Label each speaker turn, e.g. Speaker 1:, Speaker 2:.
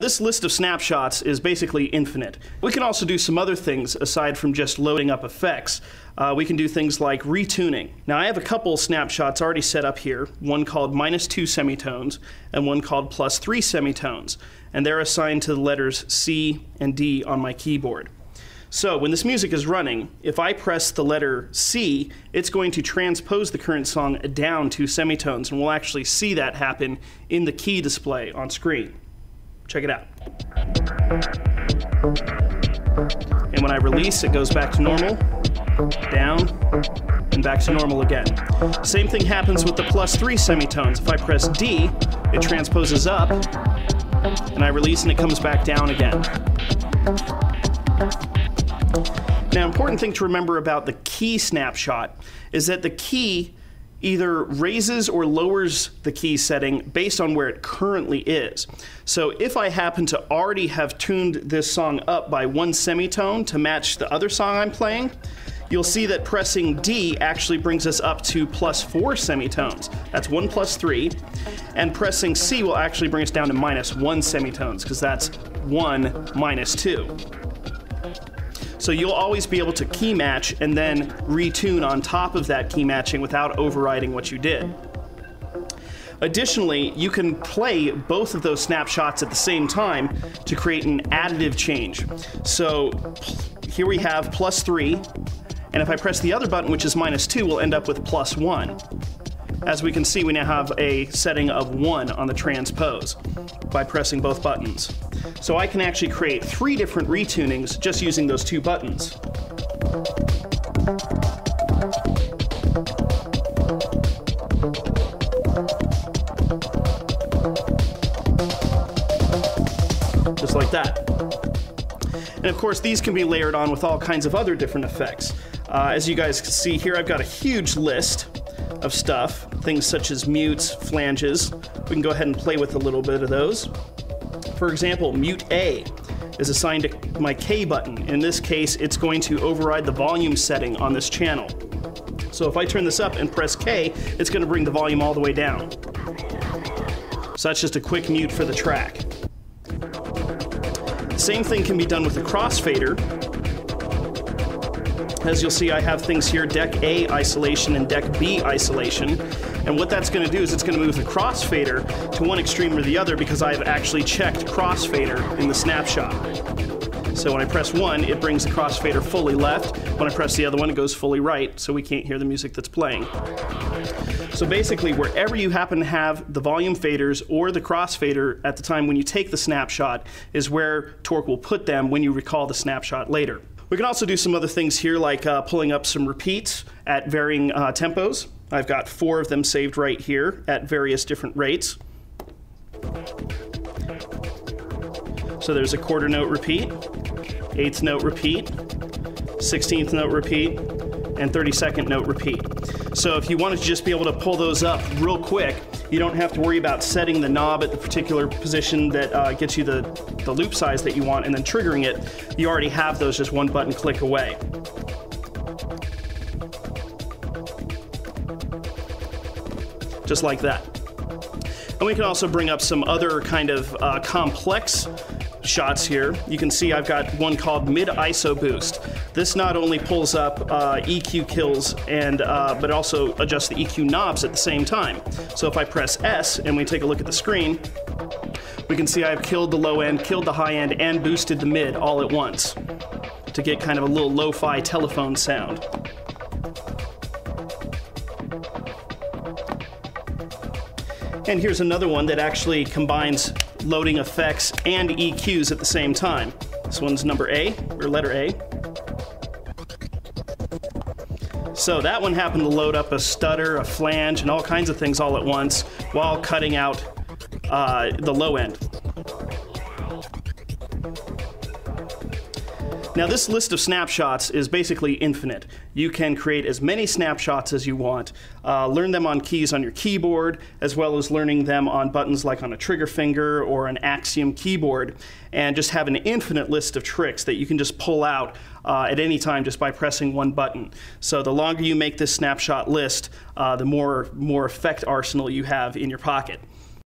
Speaker 1: This list of snapshots is basically infinite. We can also do some other things aside from just loading up effects. We can do things like retuning. Now I have a couple snapshots already set up here, one called -2 semitones and one called +3 semitones, and they're assigned to the letters C and D on my keyboard. So when this music is running, if I press the letter C, it's going to transpose the current song down 2 semitones, and we'll actually see that happen in the key display on screen. Check it out. And when I release, it goes back to normal, down, and back to normal again. Same thing happens with the +3 semitones. If I press D, it transposes up, and I release and it comes back down again. Now, important thing to remember about the key snapshot is that the key either raises or lowers the key setting based on where it currently is. So if I happen to already have tuned this song up by 1 semitone to match the other song I'm playing, you'll see that pressing D actually brings us up to +4 semitones. That's 1 + 3. And pressing C will actually bring us down to -1 semitones, because that's 1 - 2. So you'll always be able to key match and then retune on top of that key matching without overriding what you did. Additionally, you can play both of those snapshots at the same time to create an additive change. So here we have +3, and if I press the other button, which is -2, we'll end up with +1. As we can see, we now have a setting of 1 on the transpose by pressing both buttons. So I can actually create 3 different retunings just using those 2 buttons. Just like that. And of course, these can be layered on with all kinds of other different effects. As you guys can see here, I've got a huge list of stuff, things such as mutes, flanges. We can go ahead and play with a little bit of those. For example, mute A is assigned to my K button. In this case, it's going to override the volume setting on this channel. So if I turn this up and press K, it's going to bring the volume all the way down. So that's just a quick mute for the track. The same thing can be done with the crossfader. As you'll see, I have things here, deck A isolation and deck B isolation. And what that's going to do is it's going to move the crossfader to one extreme or the other because I've actually checked crossfader in the snapshot. So when I press 1, it brings the crossfader fully left. When I press the other one, it goes fully right, so we can't hear the music that's playing. So basically, wherever you happen to have the volume faders or the crossfader at the time when you take the snapshot is where Torque will put them when you recall the snapshot later. We can also do some other things here, like pulling up some repeats at varying tempos. I've got 4 of them saved right here at various different rates. So there's a quarter note repeat, 8th note repeat, 16th note repeat, and 32nd note repeat. So if you wanted to just be able to pull those up real quick, you don't have to worry about setting the knob at the particular position that gets you the loop size that you want and then triggering it. You already have those just one button click away. Just like that. And we can also bring up some other kind of complex shots here. You can see I've got one called Mid ISO Boost. This not only pulls up EQ kills and but also adjusts the EQ knobs at the same time. So if I press S and we take a look at the screen, we can see I've killed the low end, killed the high end, and boosted the mid all at once to get kind of a little lo-fi telephone sound. And here's another one that actually combines loading effects and EQs at the same time. This one's number A, or letter A. So that one happened to load up a stutter, a flange, and all kinds of things all at once while cutting out the low end. Now this list of snapshots is basically infinite. You can create as many snapshots as you want, learn them on keys on your keyboard, as well as learning them on buttons like on a trigger finger or an Axiom keyboard, and just have an infinite list of tricks that you can just pull out at any time just by pressing one button. So the longer you make this snapshot list, the more effect arsenal you have in your pocket.